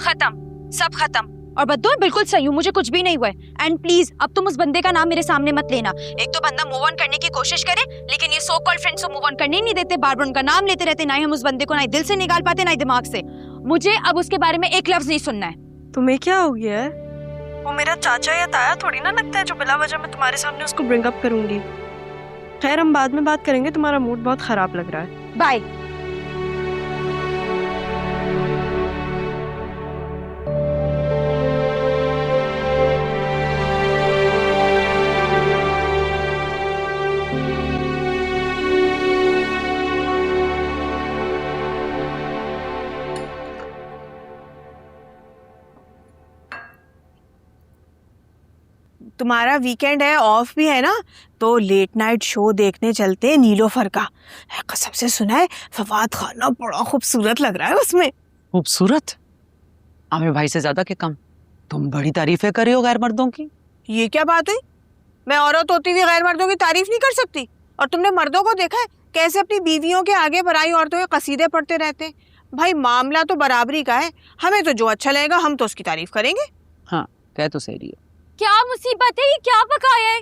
खत्म, सब खत्म। और बद्दू बिल्कुल सही हूँ, मुझे कुछ भी नहीं हुआ है। एंड प्लीज अब तुम उस बंदे का नाम मेरे सामने मत लेना। एक तो बंदा मूव ऑन करने की कोशिश करे, लेकिन ये सो कॉल्ड फ्रेंड्स को मूव ऑन करने ही नहीं देते, बार बार उनका नाम लेते रहते। ना ही हम उस बंदे को ना दिल से निकाल पाते, ना ही दिमाग से। मुझे अब उसके बारे में एक लफ्ज नहीं सुनना है। तुम्हें क्या हो गया है? वो मेरा चाचा या ताया थोड़ी ना लगता है जो बिला वजह मैं तुम्हारे सामने उसको ब्रिंग अप करूंगी। खैर हम बाद में बात करेंगे, तुम्हारा मूड बहुत खराब लग रहा है। बाय। तुम्हारा वीकेंड है, ऑफ भी है ना, तो लेट नाइट शो देखने चलते हैं नीलोफर का। कसम से सुना है फवाद खान ना बड़ा खूबसूरत लग रहा है उसमें। खूबसूरत? आमिर भाई से ज्यादा कि कम? तुम बड़ी तारीफें कर रही हो गैर मर्दों की। ये क्या बात हुई? मैं औरत होती हुई गैर मर्दों की तारीफ नहीं कर सकती? और तुमने मर्दों को देखा है कैसे अपनी बीवियों के आगे पराई औरतों के कसीदे पढ़ते रहते हैं? भाई मामला तो बराबरी का है, हमें तो जो अच्छा लगेगा हम तो उसकी तारीफ करेंगे। हाँ कह तो सही रही है। क्या मुसीबत है, ये क्या पकाया है?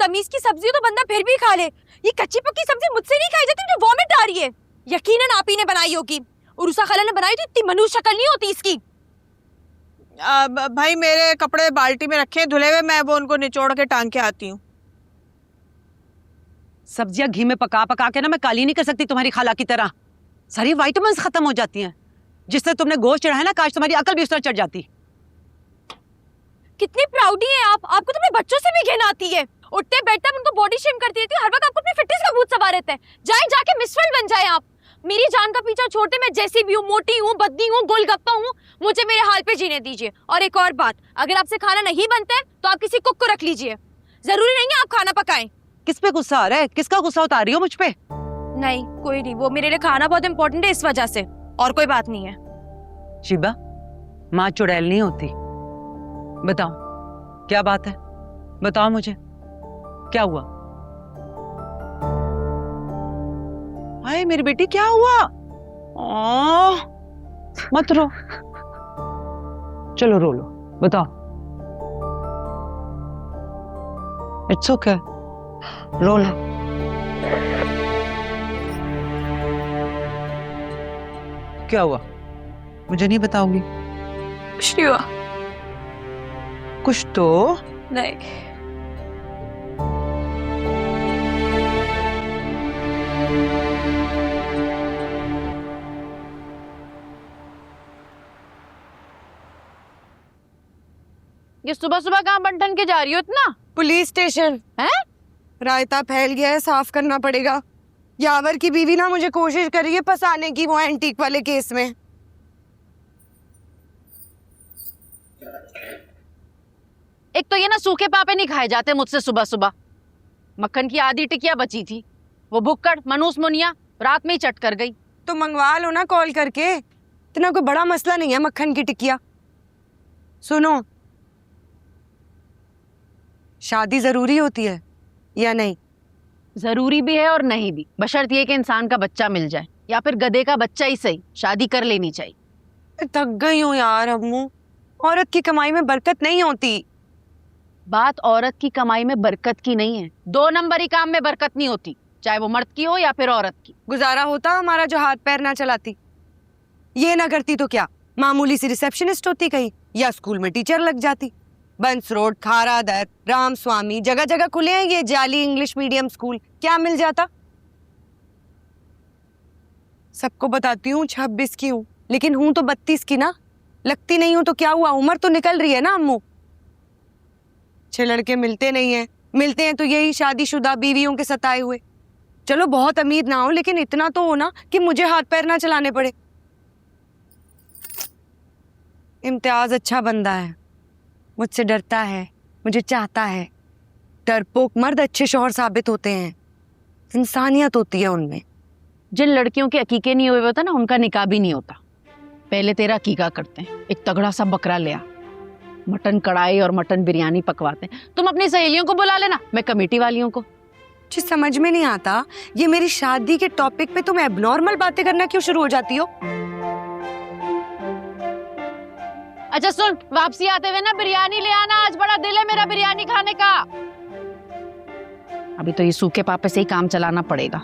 तमीज की सब्जी तो बंदा फिर भी खा ले, ये कच्ची पक्की सब्जी मुझसे नहीं खाई जाती, मुझे वॉमिट आ रही है। यकीनन आप ही ने बनाई होगी, उरुसा खाला ने बनाई थी, इतनी मनुष्य शक्ल नहीं होती इसकी। भाई मेरे कपड़े बाल्टी में रखे धुले हुए, मैं वो उनको निचोड़ के टांग के आती हूँ। सब्जियां घी में पका पका के ना मैं काली नहीं कर सकती तुम्हारी खाला की तरह। सारी विटामिन्स खत्म हो जाती हैं। जिससे तुमने गोश्त चढ़ाया ना, काश तुम्हारी अकल भी उस तरह चढ़ जाती। कितनी प्राउडी है आप, आपको तो अपने बच्चों से भी घिन आती है। उठते बैठते आप उनको बॉडी शेम करती रहती है, हर वक्त आपको अपनी फिटनेस का भूत सवार रहता है। जाएं जाके मिस वर्ल्ड बन जाएं आप। मेरी जान का पीछा छोड़ते, मैं जैसी भी हूँ, मोटी हूँ, बद्दी हूँ, गोलगप्पा हूँ, मुझे मेरे हाल पे जीने दीजिए। और एक और बात, अगर आपसे खाना नहीं बनता है तो आप किसी कुक को रख लीजिए, जरूरी नहीं है आप खाना पकाएं। किस पे गुस्सा आ रहा है? किसका गुस्सा उतार रही हो मुझ पे? नहीं कोई नहीं, वो मेरे लिए खाना बहुत इंपॉर्टेंट है इस वजह से, और कोई बात नहीं है। शिबा, माँ चुड़ैल नहीं होती। बताओ क्या बात है, बताओ मुझे क्या हुआ? हाय मेरी बेटी क्या हुआ? मत रो, चलो रो लो, बताओ। इट्स ओके, रो लो। क्या हुआ मुझे नहीं बताओगी? कुछ नहीं हुआ। कुछ तो नहीं। ये सुबह सुबह कहाँ बंटन के जा रही हो इतना? पुलिस स्टेशन है? रायता फैल गया है, साफ करना पड़ेगा। यावर की बीवी ना मुझे कोशिश कर रही है फंसाने की, वो एंटीक वाले केस में। एक तो ये ना सूखे पापे नहीं खाए जाते मुझसे सुबह सुबह। मक्खन की आधी टिकिया बची थी, वो भुक्कड़ मनूस मुनिया रात में ही चट कर गई। तो मंगवा लो ना कॉल करके, इतना कोई बड़ा मसला नहीं है मक्खन की टिकिया। सुनो, शादी जरूरी होती है या नहीं? जरूरी भी है और नहीं भी, बशर्ते कि इंसान का बच्चा मिल जाए, या फिर गधे का बच्चा ही सही, शादी कर लेनी चाहिए। थक गई हूँ यार अम्मू, औरत की कमाई में बरकत नहीं होती। बात औरत की कमाई में बरकत की नहीं है, 2 नंबरी काम में बरकत नहीं होती, चाहे वो मर्द की हो या फिर औरत की। गुजारा होता हमारा जो हाथ पैर ना चलाती। ये ना करती तो क्या मामूली सी रिसेप्शनिस्ट होती कहीं, या स्कूल में टीचर लग जाती। बंस रोड, खारा दर, राम स्वामी, जगह जगह खुले हैं ये जाली इंग्लिश मीडियम स्कूल, क्या मिल जाता? सबको बताती हूँ 26 की हूँ, लेकिन हूँ तो 32 की ना। लगती नहीं हूँ तो क्या हुआ, उम्र तो निकल रही है ना अम्मू। 6 लड़के मिलते नहीं है, मिलते हैं तो यही शादीशुदा बीवियों के सताए हुए। चलो बहुत अमीर ना हो, लेकिन इतना तो हो ना कि मुझे हाथ पैर ना चलाने पड़े। इम्तियाज अच्छा बंदा है, मुझसे डरता है, मुझे चाहता है। डरपोक मर्द अच्छे शौहर साबित होते हैं, इंसानियत होती है उनमें। जिन लड़कियों के अकीके नहीं हुए होता ना, उनका निकाह भी नहीं होता। पहले तेरा अकीका करते हैं, एक तगड़ा सा बकरा ले आ, मटन कढ़ाई और मटन बिरयानी पकवाते हैं। तुम अपनी सहेलियों को बुला लेना, मैं कमेटी वालियों को। जी समझ में नहीं आता, ये मेरी शादी के टॉपिक पे तुम एबनॉर्मल बातें करना क्यों शुरू हो जाती हो? अच्छा सुन, वापसी आते हुए ना बिरयानी ले आना, आज बड़ा दिल है मेरा बिरयानी खाने का। अभी तो ये सूखे पापे से ही काम चलाना पड़ेगा।